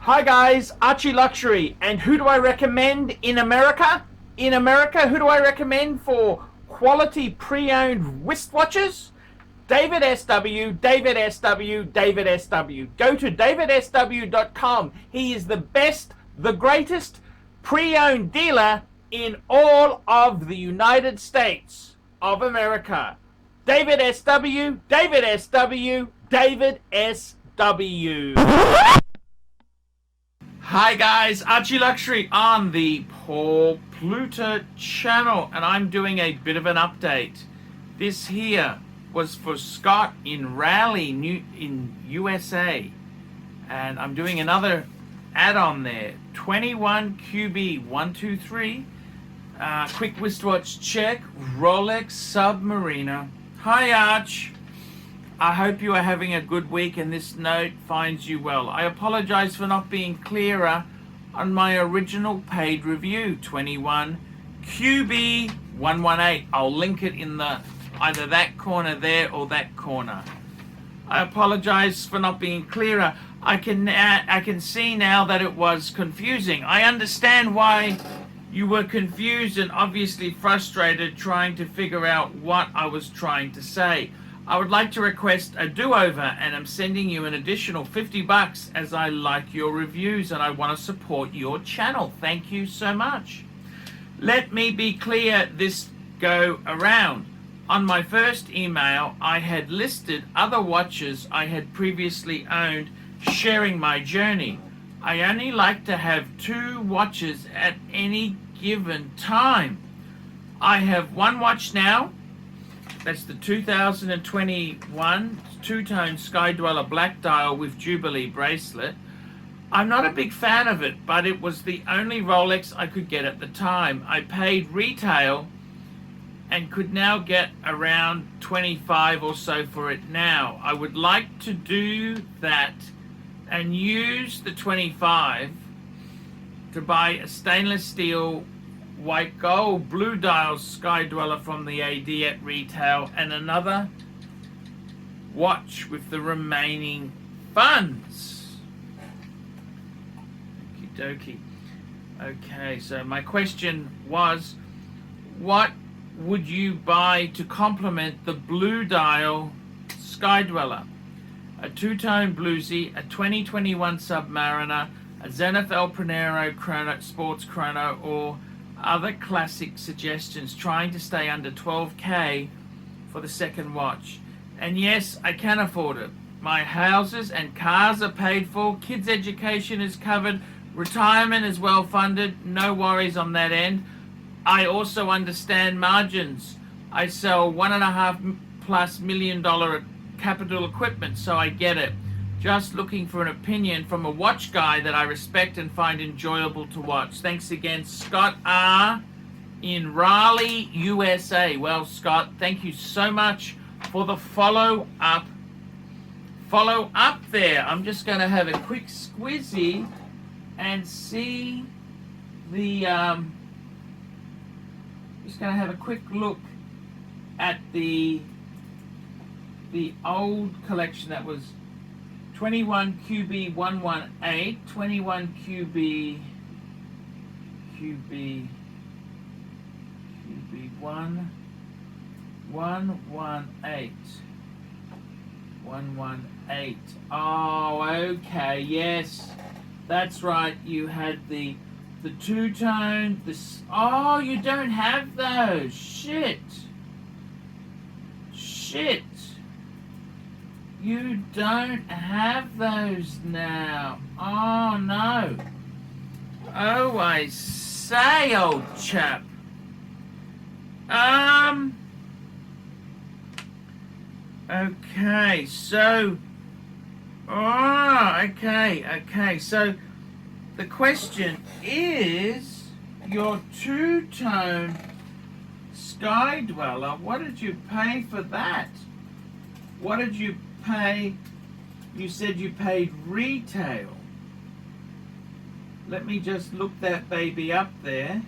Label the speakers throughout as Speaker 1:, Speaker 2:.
Speaker 1: Hi guys, ArchieLuxury, and who do I recommend in America? In America, who do I recommend for quality pre-owned wristwatches? DavidSW, DavidSW, DavidSW. Go to DavidSW.com. He is the best, the greatest pre-owned dealer in all of the United States of America. DavidSW, DavidSW, DavidSW. Hi guys, ArchieLuxury on the Paul Pluta channel, and I'm doing a bit of an update. This here was for Scott in Raleigh, in USA, and I'm doing another add-on there. 21QB123, quick wristwatch check, Rolex Submariner. Hi Arch. I hope you are having a good week and this note finds you well. I apologize for not being clearer on my original paid review, 21QB118. I'll link it in the either that corner there or that corner. I apologize for not being clearer. I can see now that it was confusing. I understand why you were confused and obviously frustrated trying to figure out what I was trying to say. I would like to request a do-over, and I'm sending you an additional $50 as I like your reviews and I want to support your channel. Thank you so much. Let me be clear this go around. On my first email, I had listed other watches I had previously owned, sharing my journey. I only like to have 2 watches at any given time. I have one watch now. That's the 2021 two-tone Sky Dweller black dial with Jubilee bracelet. I'm not a big fan of it, but it was the only Rolex I could get at the time. I paid retail and could now get around 25 or so for it now. I would like to do that and use the 25 to buy a stainless steel white gold blue dial Sky Dweller from the AD at retail and another watch with the remaining funds. Okie dokie. Okay, so my question was, what would you buy to complement the blue dial Sky Dweller? A two-tone bluesy, a 2021 Submariner, a Zenith El Primero chrono, sports chrono, or other classic suggestions, trying to stay under 12K for the second watch. And yes, I can afford it. My houses and cars are paid for, kids' education is covered, retirement is well funded, no worries on that end. I also understand margins. I sell $1.5+ million capital equipment, so I get it. Just looking for an opinion from a watch guy that I respect and find enjoyable to watch. Thanks again, Scott R. in Raleigh, USA. Well, Scott, thank you so much for the follow-up. Follow-up there. I'm just going to have a quick squizzy and see the... just going to have a quick look at the old collection that was 21QB118, 21QB118, 118. Oh, okay, yes, that's right. You had the two-tone. Oh, you don't have those. Shit. You don't have those now. Oh, no. Oh, I say, old chap. Okay, so... Oh, okay. So, the question is, your two-tone Sky Dweller, what did you pay for that? What did you pay? You said you paid retail. Let me just look that baby up there.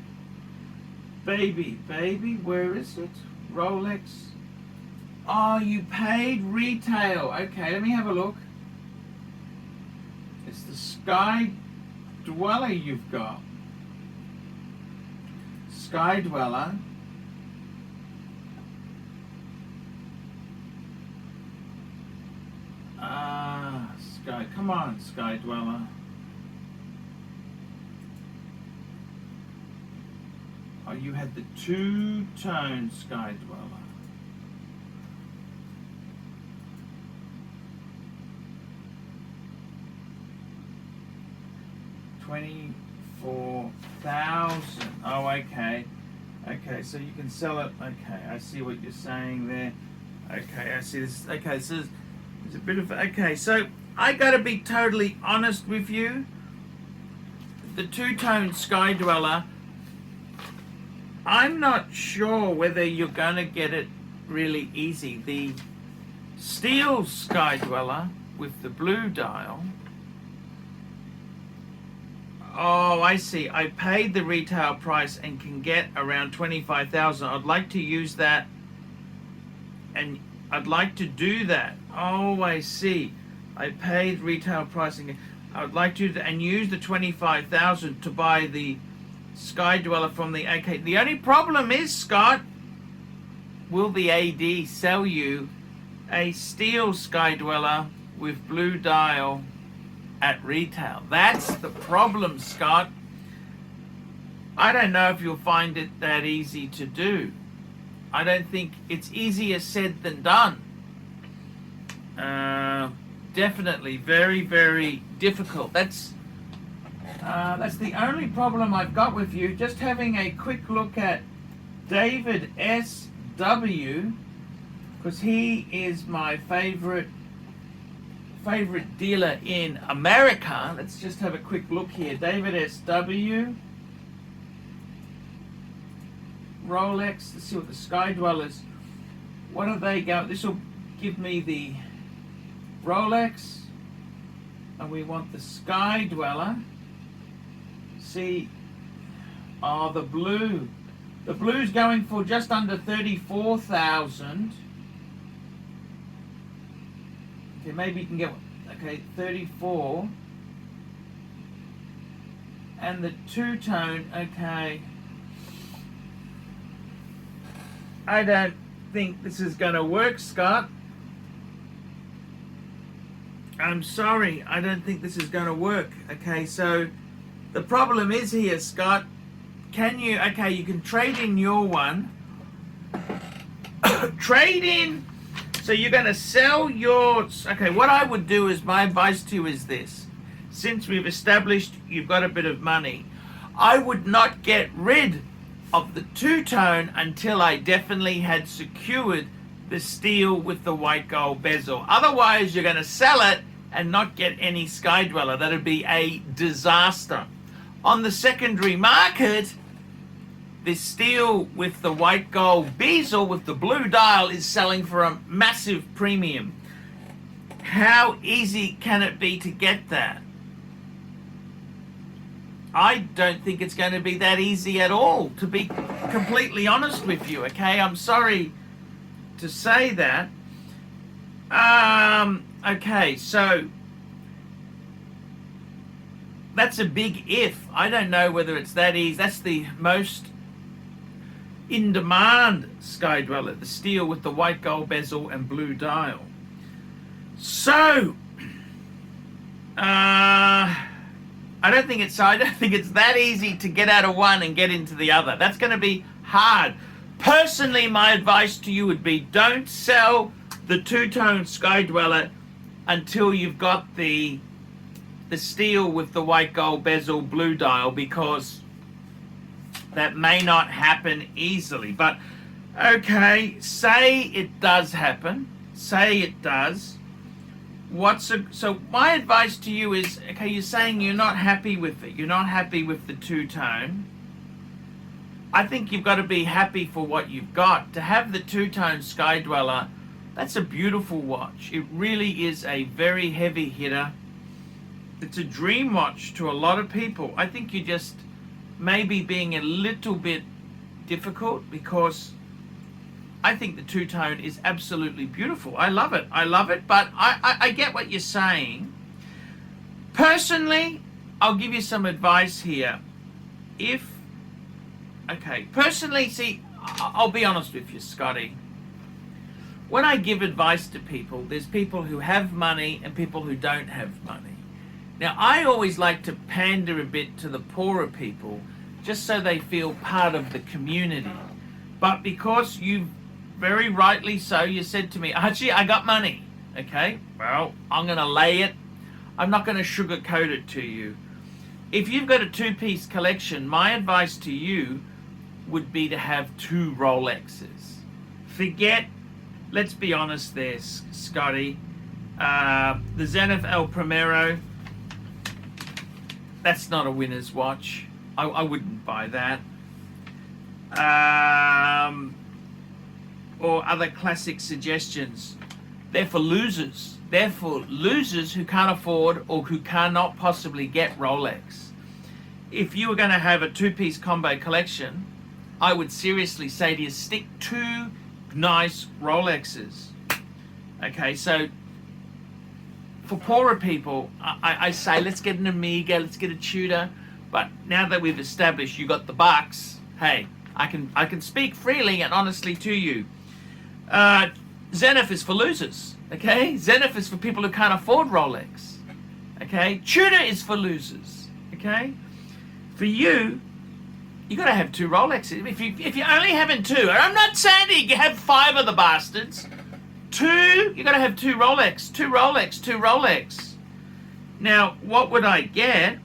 Speaker 1: Baby, where is it? Rolex. Oh, you paid retail. Okay, let me have a look. It's the Sky Dweller you've got. Sky Dweller. Sky, come on, Sky Dweller. Oh, you had the two-tone Sky Dweller. $24,000. Oh, okay. Okay, so you can sell it. Okay, I see what you're saying there. Okay, I see this. Okay, so there's a bit of. Okay, so I gotta be totally honest with you. The two-tone Sky Dweller, I'm not sure whether you're gonna get it really easy. The steel Sky Dweller with the blue dial. Oh, I see. I paid the retail price and can get around 25,000. I'd like to use that, and I'd like to do that. Oh, I see. I paid retail pricing. I would like to and use the 25,000 to buy the Sky Dweller from the AK. The only problem is, Scott, will the AD sell you a steel Sky Dweller with blue dial at retail? That's the problem, Scott. I don't know if you'll find it that easy to do. I don't think it's easier said than done. Definitely very, very difficult. That's the only problem I've got with you. Just having a quick look at DavidSW, because he is my favorite dealer in America. Let's just have a quick look here. DavidSW, Rolex. Let's see what the Sky Dwellers, what are they going? This will give me the Rolex, and we want the Sky Dweller. See, oh, the blue. The blue's going for just under 34,000. Okay, maybe you can get, okay, 34. And the two-tone, okay. I don't think this is going to work, Scott. I'm sorry, I don't think this is going to work. Okay, so the problem is here, Scott. Can you, okay, you can trade in your one. Trade in. So you're going to sell yours. Okay, what I would do is, my advice to you is this. Since we've established you've got a bit of money, I would not get rid of the two-tone until I definitely had secured the steel with the white gold bezel. Otherwise, you're going to sell it and not get any Sky Dweller. That would be a disaster. On the secondary market, the steel with the white gold bezel with the blue dial is selling for a massive premium. How easy can it be to get that? I don't think it's going to be that easy at all, to be completely honest with you, okay? I'm sorry to say that. Okay, so that's a big if. I don't know whether it's that easy. That's the most in-demand Sky Dweller, the steel with the white gold bezel and blue dial. So, I don't think it's that easy to get out of one and get into the other. That's going to be hard. Personally, my advice to you would be, don't sell the two-tone Sky Dweller until you've got the steel with the white gold bezel blue dial, because that may not happen easily. But okay, say it does happen. Say it does. So my advice to you is, okay, you're saying you're not happy with it. You're not happy with the two-tone. I think you've got to be happy for what you've got. To have the two-tone Sky Dweller, that's a beautiful watch. It really is a very heavy hitter. It's a dream watch to a lot of people. I think you just maybe being a little bit difficult, because I think the two-tone is absolutely beautiful. I love it. I love it, but I get what you're saying. Personally, I'll give you some advice here. Personally, see, I'll be honest with you, Scotty. When I give advice to people, there's people who have money and people who don't have money. Now, I always like to pander a bit to the poorer people, just so they feel part of the community. But because you, very rightly so, you said to me, Archie, I got money. Okay, well, I'm going to lay it. I'm not going to sugarcoat it to you. If you've got a two-piece collection, my advice to you would be to have 2 Rolexes. Forget, let's be honest there, Scotty, the Zenith El Primero, that's not a winner's watch. I wouldn't buy that. Or other classic suggestions. They're for losers. They're for losers who can't afford or who cannot possibly get Rolex. If you were going to have a 2-piece combo collection, I would seriously say to you, stick 2 nice Rolexes. Okay, so for poorer people, I say let's get an Omega, let's get a Tudor. But now that we've established you got the bucks, hey, I can speak freely and honestly to you. Zenith is for losers, okay? Zenith is for people who can't afford Rolex, okay? Tudor is for losers, okay? For you, you got to have 2 Rolexes. If you're only having 2, and I'm not saying that you have 5 of the bastards. 2, you got to have 2 Rolex, 2 Rolex, 2 Rolex. Now, what would I get?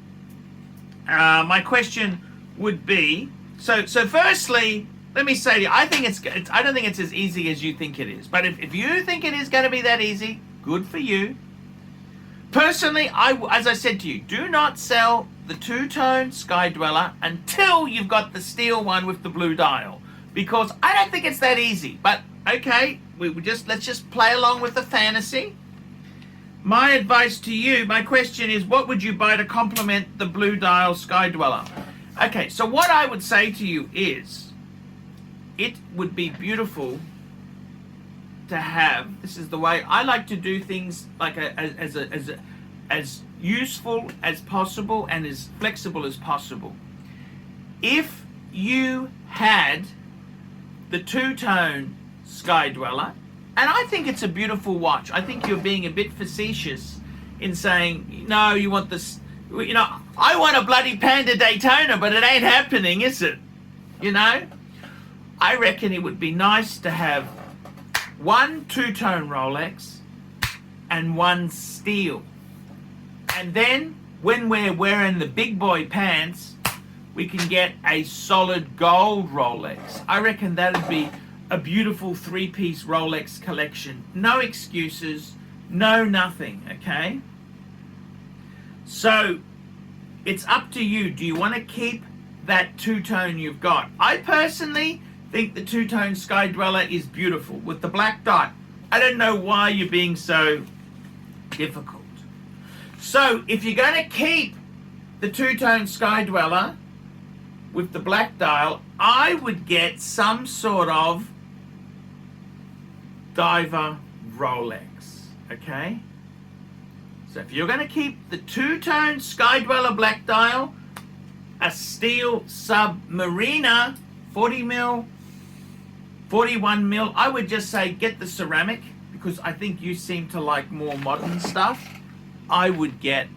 Speaker 1: My question would be, so firstly, let me say to you, I don't think it's as easy as you think it is. But if you think it is going to be that easy, good for you. Personally, as I said to you, do not sell the 2-tone Sky Dweller until you've got the steel one with the blue dial, because I don't think it's that easy. But okay, let's just play along with the fantasy. My advice to you, my question is, what would you buy to complement the blue dial Sky Dweller? Okay, so what I would say to you is, it would be beautiful to have, this is the way I like to do things, like as useful as possible and as flexible as possible. If you had the 2-tone Sky Dweller, and I think it's a beautiful watch. I think you're being a bit facetious in saying, no, you want this, you know, I want a bloody Panda Daytona, but it ain't happening, is it? You know? I reckon it would be nice to have 1 2-tone Rolex and 1 steel. And then, when we're wearing the big boy pants, we can get a solid gold Rolex. I reckon that'd be a beautiful 3-piece Rolex collection. No excuses, no nothing, okay? So, it's up to you. Do you want to keep that 2-tone you've got? I personally think the 2-tone Sky Dweller is beautiful with the black dot. I don't know why you're being so difficult. So, if you're going to keep the 2-tone Sky Dweller with the black dial, I would get some sort of diver Rolex, okay? So if you're going to keep the 2-tone Sky Dweller black dial, a steel Submariner 40 mil, 41 mil, I would just say get the ceramic, because I think you seem to like more modern stuff. I would get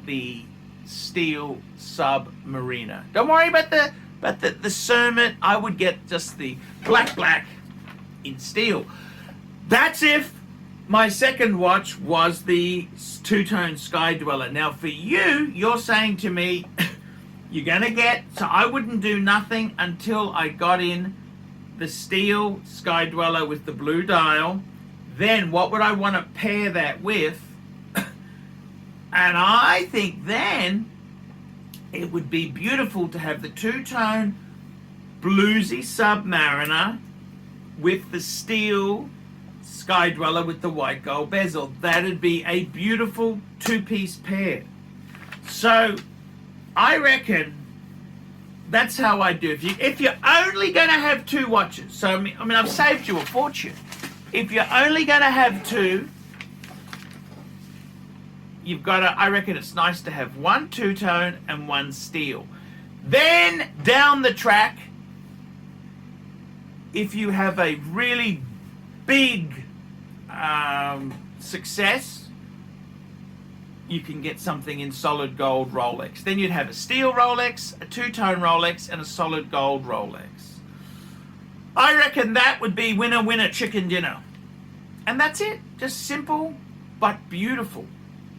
Speaker 1: the steel Submariner. Don't worry about the Cermet. I would get just the black in steel. That's if my second watch was the 2-tone Sky Dweller. Now for you, you're saying to me, you're gonna get, so I wouldn't do nothing until I got in the steel Sky Dweller with the blue dial. Then what would I want to pair that with? And I think then it would be beautiful to have the 2-tone bluesy Submariner with the steel Sky Dweller with the white gold bezel. That'd be a beautiful 2-piece pair. So I reckon that's how I do. If you're only going to have 2 watches, so I mean I've saved you a fortune. If you're only going to have 2, you've got to, I reckon it's nice to have one two-tone and one steel. Then down the track, if you have a really big success, you can get something in solid gold Rolex. Then you'd have a steel Rolex, a two-tone Rolex, and a solid gold Rolex. I reckon that would be winner, winner, chicken dinner. And that's it. Just simple, but beautiful.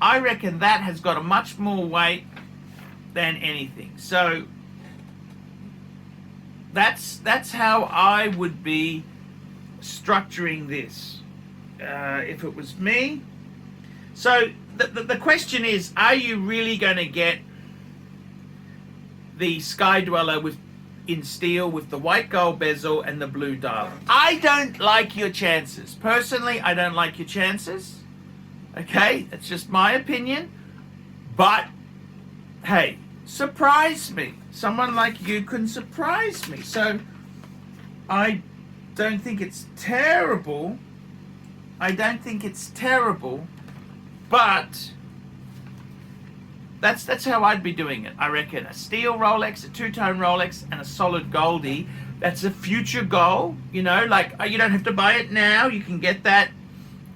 Speaker 1: I reckon that has got a much more weight than anything. So that's how I would be structuring this if it was me. So the question is, are you really going to get the Sky Dweller in steel with the white gold bezel and the blue dial? I don't like your chances. Personally, I don't like your chances. Okay, that's just my opinion. But hey, surprise me. Someone like you can surprise me. So I don't think it's terrible. I don't think it's terrible, but that's how I'd be doing it. I reckon a steel Rolex, a two-tone Rolex, and a solid Goldie. That's a future goal. You know, like you don't have to buy it now. You can get that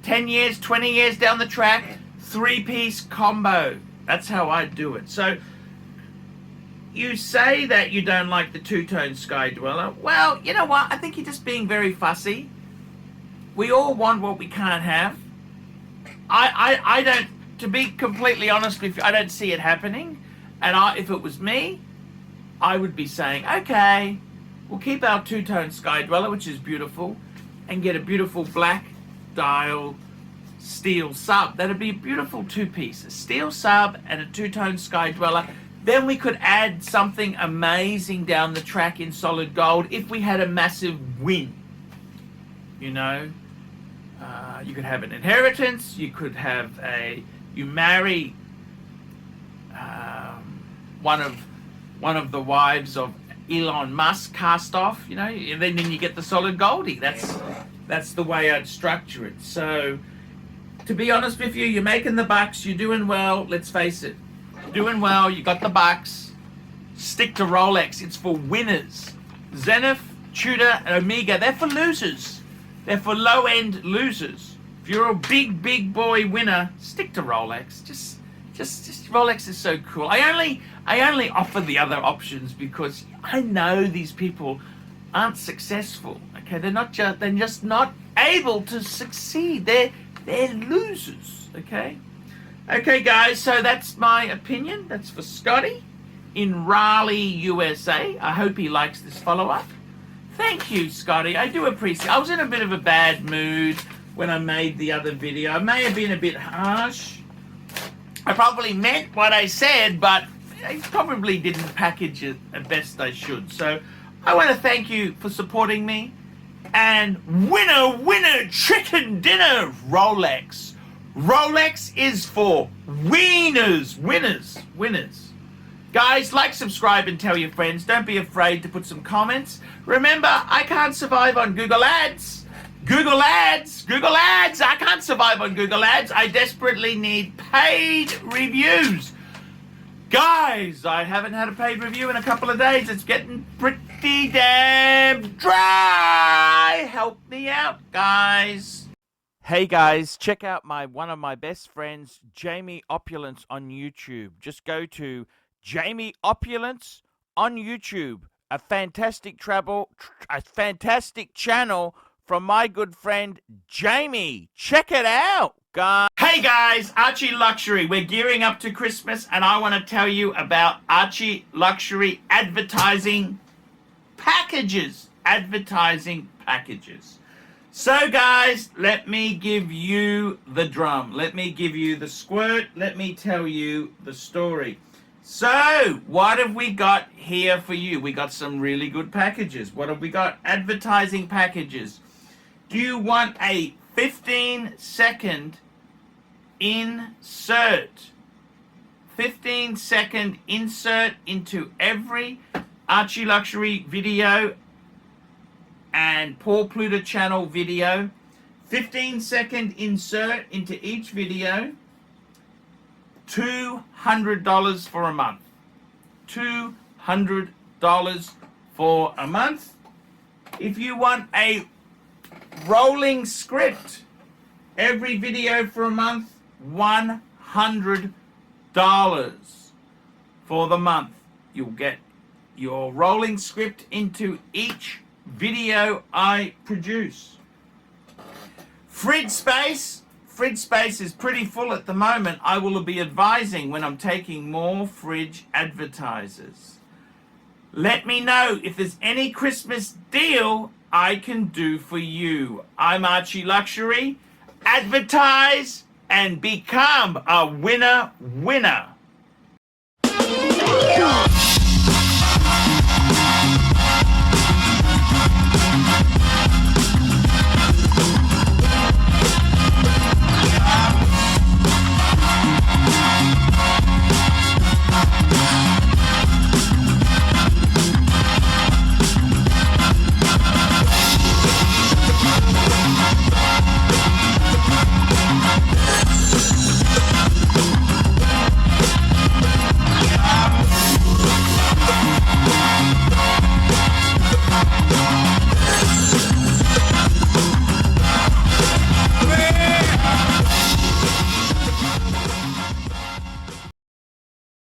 Speaker 1: 10 years, 20 years down the track, three-piece combo. That's how I'd do it. So you say that you don't like the two-tone Sky Dweller. Well, you know what? I think you're just being very fussy. We all want what we can't have. I don't, to be completely honest with you, I don't see it happening. And if it was me, I would be saying, okay, we'll keep our two-tone Sky Dweller, which is beautiful, and get a beautiful black dial steel sub. That'd be a beautiful two-piece, a steel sub and a two-tone Sky Dweller. Then we could add something amazing down the track in solid gold if we had a massive win. You know, you could have an inheritance. You could have you marry one of the wives of Elon Musk cast off. You know, and then you get the solid Goldie. That's the way I'd structure it. So, to be honest with you, you're making the bucks. You're doing well. Let's face it. Doing well, you got the bucks. Stick to Rolex. It's for winners. Zenith, Tudor, and Omega, they're for losers. They're for low-end losers. If you're a big boy winner, stick to Rolex. Just Rolex is so cool. I only offer the other options because I know these people aren't successful. Okay, they're just not able to succeed. They're losers. Okay, guys, so that's my opinion. That's for Scotty in Raleigh, USA. I hope he likes this follow-up. Thank you, Scotty. I do appreciate it. I was in a bit of a bad mood when I made the other video. I may have been a bit harsh. I probably meant what I said, but I probably didn't package it the best I should. So I want to thank you for supporting me. And winner, chicken dinner, Rolex. Rolex is for winners. Guys, like, subscribe, and tell your friends. Don't be afraid to put some comments. Remember, I can't survive on Google Ads. I can't survive on Google Ads. I desperately need paid reviews. Guys, I haven't had a paid review in a couple of days. It's getting pretty damn dry. Help me out, guys. Hey guys, check out one of my best friends, Jamie Opulence, on YouTube. Just go to Jamie Opulence on YouTube. A fantastic channel from my good friend Jamie. Check it out, guys. Hey guys, ArchieLuxury. We're gearing up to Christmas, and I want to tell you about ArchieLuxury advertising packages. So guys, let me give you the drum. Let me give you the squirt. Let me tell you the story. So, what have we got here for you? We got some really good packages. What have we got? Advertising packages. Do you want a 15-second insert? 15-second insert into every ArchieLuxury video and Paul Pluta channel video. 15-second insert into each video. $200 for a month. $200 for a month. If you want a rolling script, every video for a month, $100 for the month. You'll get your rolling script into each video I produce. Fridge space is pretty full at the moment. I will be advising when I'm taking more fridge advertisers. Let me know if there's any Christmas deal I can do for you. I'm ArchieLuxury. Advertise and become a winner.